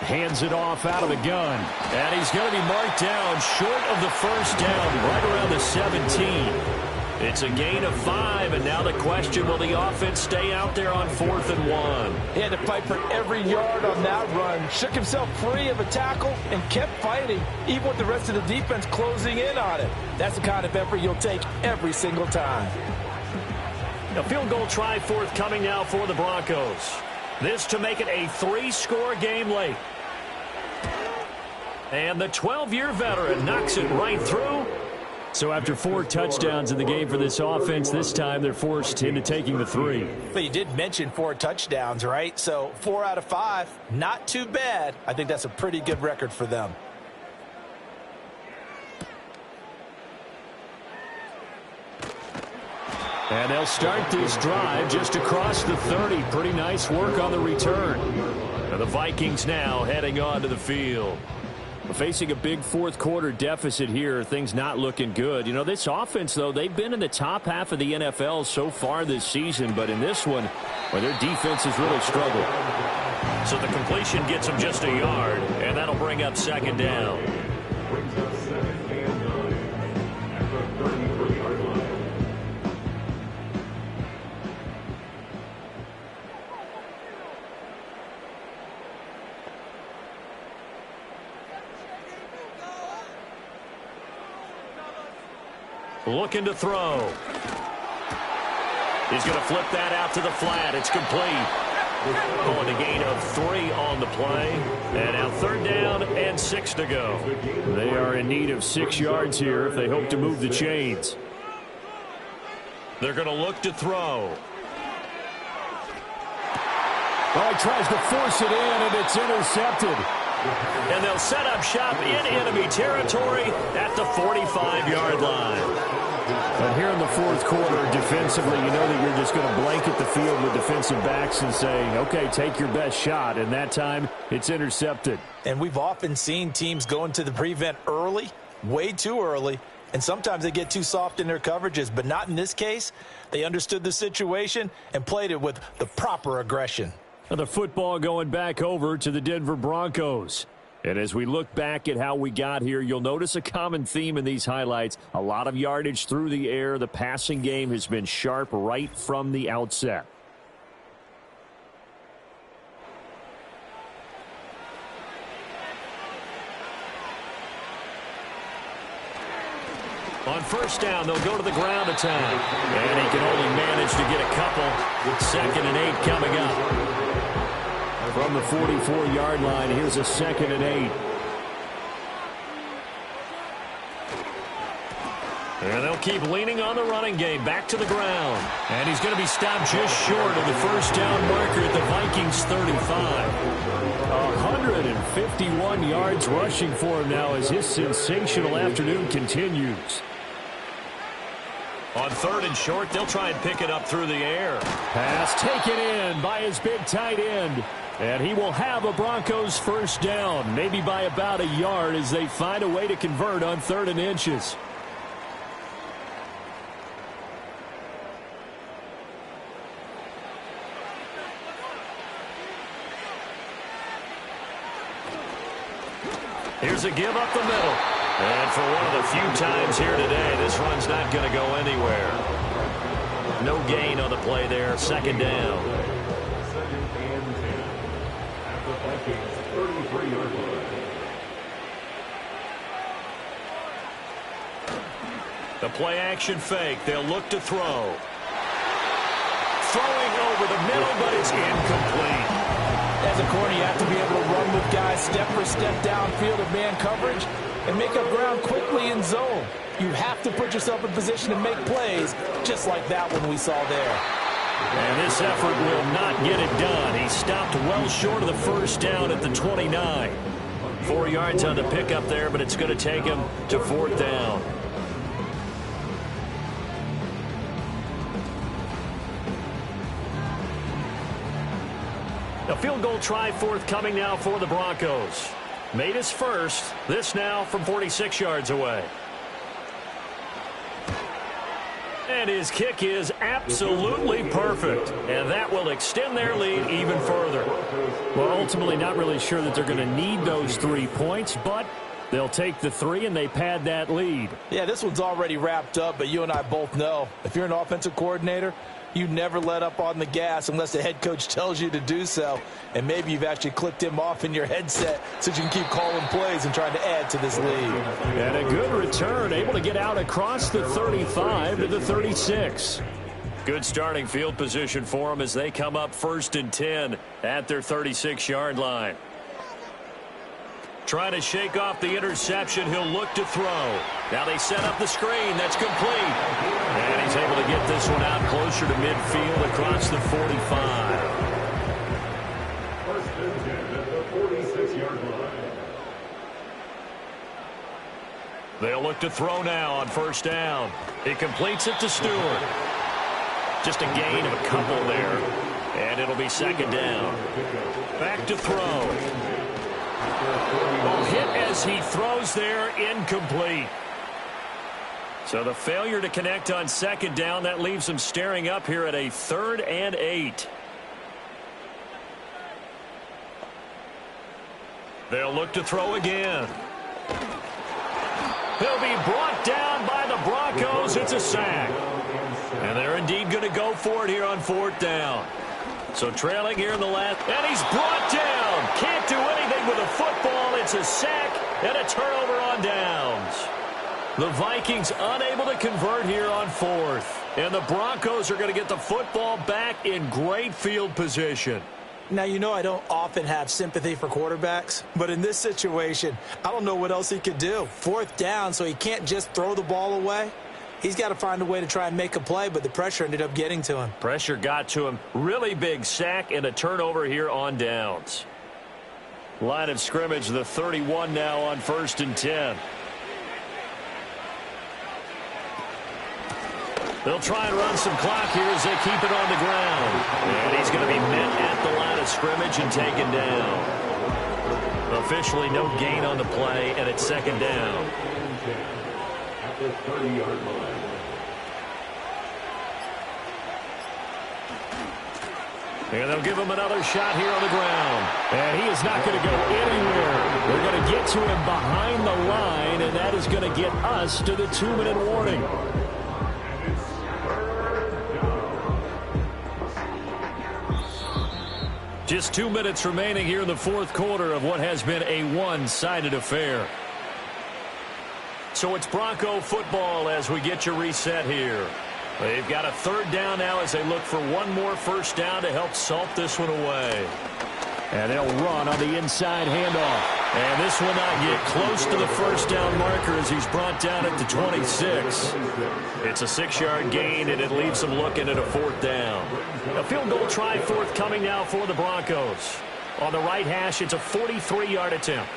Hands it off out of the gun. And he's going to be marked down short of the first down, right around the 17. It's a gain of 5, and now the question, will the offense stay out there on 4th and 1? He had to fight for every yard on that run. Shook himself free of a tackle and kept fighting, even with the rest of the defense closing in on it. That's the kind of effort you'll take every single time. A field goal try forthcoming now for the Broncos. This to make it a 3-score game late. And the 12-year veteran knocks it right through. So after 4 touchdowns in the game for this offense, this time they're forced into taking the 3. But you did mention 4 touchdowns, right? So 4 out of 5, not too bad. I think that's a pretty good record for them. And they'll start this drive just across the 30. Pretty nice work on the return. And the Vikings now heading on to the field. Facing a big fourth-quarter deficit here, things not looking good. You know, this offense, though, they've been in the top half of the NFL so far this season, but in this one, well, their defense has really struggled. So the completion gets them just a yard, and that'll bring up second down. Brings up 2nd and 9 at the 33-yard line. Looking to throw. He's going to flip that out to the flat. It's complete. Going to gain of 3 on the play. And now 3rd down and 6 to go. They are in need of 6 yards here if they hope to move the chains. They're going to look to throw. Oh, he tries to force it in, and it's intercepted. And they'll set up shop in enemy territory at the 45-yard line. And here in the fourth quarter, defensively, you know that you're just going to blanket the field with defensive backs and saying, okay, take your best shot. And that time, it's intercepted. And we've often seen teams go into the prevent early, way too early, and sometimes they get too soft in their coverages, but not in this case. They understood the situation and played it with the proper aggression. The football going back over to the Denver Broncos. And as we look back at how we got here, you'll notice a common theme in these highlights. A lot of yardage through the air. The passing game has been sharp right from the outset. On first down, they'll go to the ground attack. And he can only manage to get a couple. 2nd and 8 coming up. From the 44-yard line, here's a 2nd and 8. And they'll keep leaning on the running game. Back to the ground. And he's going to be stopped just short of the first down marker at the Vikings 35. 151 yards rushing for him now as his sensational afternoon continues. On 3rd and short, they'll try and pick it up through the air. Pass taken in by his big tight end. And he will have a Broncos first down, maybe by about a yard as they find a way to convert on 3rd and inches. Here's a give up the middle. And for one of the few times here today, this run's not going to go anywhere. No gain on the play there. 2nd down. 2nd and 10 at the Vikings 33-yard line. The play action fake. They'll look to throw. Throwing over the middle, but it's incomplete. As a corner, you have to be able to run with guys step for step downfield of man coverage and make up ground quickly in zone. You have to put yourself in position to make plays, just like that one we saw there. And this effort will not get it done. He stopped well short of the first down at the 29. 4 yards on the pickup there, but it's going to take him to 4th down. A field goal try forthcoming now for the Broncos. Made his first. This now from 46 yards away. And his kick is absolutely perfect. And that will extend their lead even further. Well, ultimately not really sure that they're going to need those 3 points, but they'll take the 3 and they pad that lead. Yeah, this one's already wrapped up, but you and I both know if you're an offensive coordinator, you never let up on the gas unless the head coach tells you to do so. And maybe you've actually clicked him off in your headset so you can keep calling plays and trying to add to this lead. And a good return, able to get out across the 35 to the 36. Good starting field position for them as they come up 1st and 10 at their 36-yard line. Trying to shake off the interception. He'll look to throw. Now they set up the screen. That's complete. And he's able to get this one out closer to midfield across the 45. 1st and 10 at the 46-yard line. They'll look to throw now on 1st down. He completes it to Stewart. Just a gain of a couple there. And it'll be 2nd down. Back to throw. Oh, hit as he throws there, incomplete. So the failure to connect on 2nd down, that leaves him staring up here at a 3rd and 8. They'll look to throw again. He'll be brought down by the Broncos. It's a sack. And they're indeed going to go for it here on 4th down. So trailing here in the last, and he's brought down. Can't do anything with a football. It's a sack and a turnover on downs. The Vikings unable to convert here on 4th. And the Broncos are going to get the football back in great field position. Now, you know I don't often have sympathy for quarterbacks, but in this situation, I don't know what else he could do. 4th down, so he can't just throw the ball away. He's got to find a way to try and make a play, but the pressure ended up getting to him. Pressure got to him. Really big sack and a turnover here on downs. Line of scrimmage, the 31 now on 1st and 10. They'll try and run some clock here as they keep it on the ground. And he's going to be met at the line of scrimmage and taken down. Officially no gain on the play, and it's 2nd down. At the 30-yard line. And they'll give him another shot here on the ground. And he is not going to go anywhere. They're going to get to him behind the line, and that is going to get us to the 2-minute warning. Just 2 minutes remaining here in the 4th quarter of what has been a one-sided affair. So it's Bronco football as we get you reset here. They've got a 3rd down now as they look for one more 1st down to help salt this one away. And they'll run on the inside handoff. And this will not get close to the first down marker as he's brought down at the 26. It's a 6-yard gain, and it leaves them looking at a 4th down. A field goal try forthcoming now for the Broncos. On the right hash, it's a 43-yard attempt.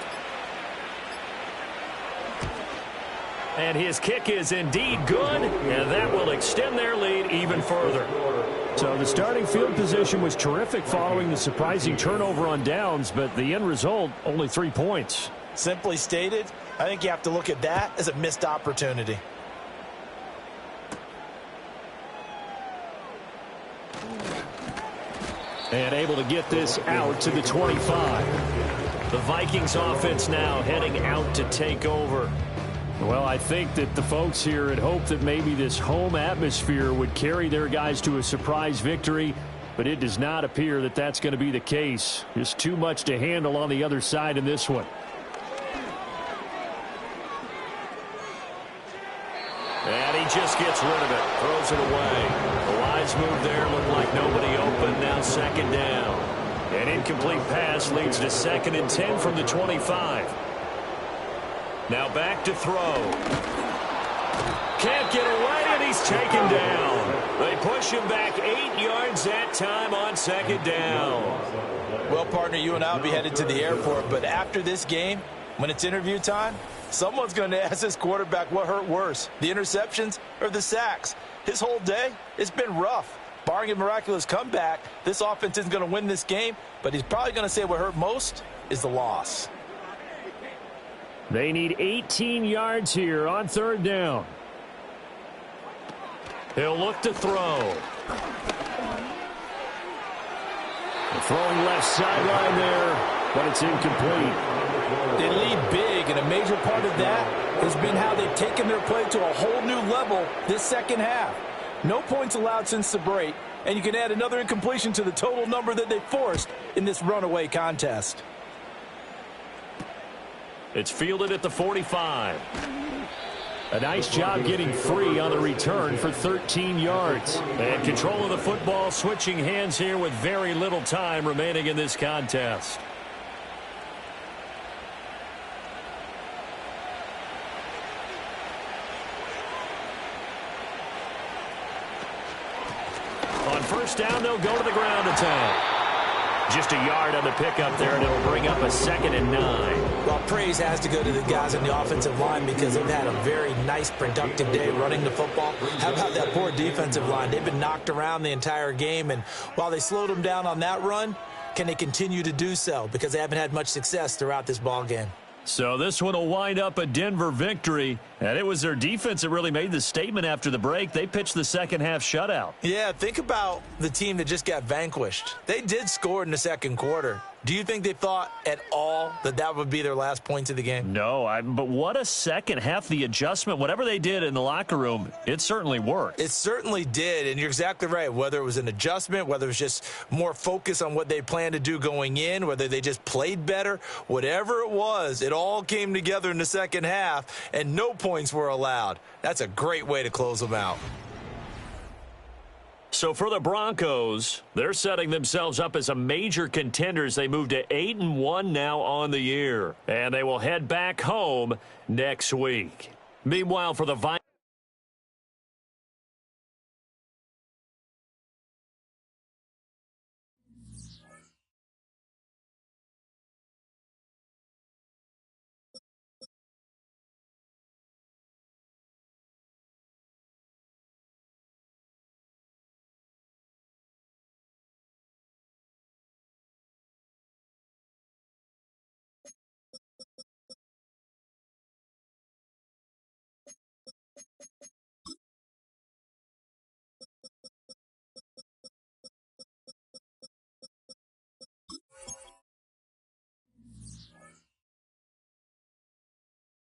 And his kick is indeed good, and that will extend their lead even further. So the starting field position was terrific following the surprising turnover on downs, but the end result, only 3 points. Simply stated, I think you have to look at that as a missed opportunity. And able to get this out to the 25. The Vikings offense now heading out to take over. Well, I think that the folks here had hoped that maybe this home atmosphere would carry their guys to a surprise victory, but it does not appear that that's going to be the case. Just too much to handle on the other side in this one. And he just gets rid of it, throws it away. The wise move there, looked like nobody open, now 2nd down. An incomplete pass leads to 2nd and 10 from the 25. Now back to throw. Can't get away, and he's taken down. They push him back 8 yards that time on 2nd down. Well, partner, you and I will be headed to the airport, but after this game, when it's interview time, someone's going to ask this quarterback what hurt worse, the interceptions or the sacks. His whole day, it's been rough. Barring a miraculous comeback, this offense isn't going to win this game, but he's probably going to say what hurt most is the loss. They need 18 yards here on 3rd down. He'll look to throw. The throwing left sideline there, but it's incomplete. They lead big, and a major part of that has been how they've taken their play to a whole new level this second half. No points allowed since the break, and you can add another incompletion to the total number that they forced in this runaway contest. It's fielded at the 45. A nice job getting free on the return for 13 yards. And control of the football switching hands here with very little time remaining in this contest. On 1st down, they'll go to the ground attack. Just a yard on the pickup there, and it'll bring up a 2nd and 9. Well, praise has to go to the guys on the offensive line because they've had a very nice, productive day running the football. How about that poor defensive line? They've been knocked around the entire game, and while they slowed them down on that run, can they continue to do so? Because they haven't had much success throughout this ball game. So this one will wind up a Denver victory, and it was their defense that really made the statement after the break. They pitched the second half shutout. Yeah, think about the team that just got vanquished. They did score in the second quarter. Do you think they thought at all that that would be their last points of the game? No, but what a second half. The adjustment, whatever they did in the locker room, it certainly worked. It certainly did, and you're exactly right. Whether it was an adjustment, whether it was just more focus on what they planned to do going in, whether they just played better, whatever it was, it all came together in the second half, and no points were allowed. That's a great way to close them out. So for the Broncos, they're setting themselves up as a major contender as they move to 8-1 now on the year. And they will head back home next week. Meanwhile, for the Vikings.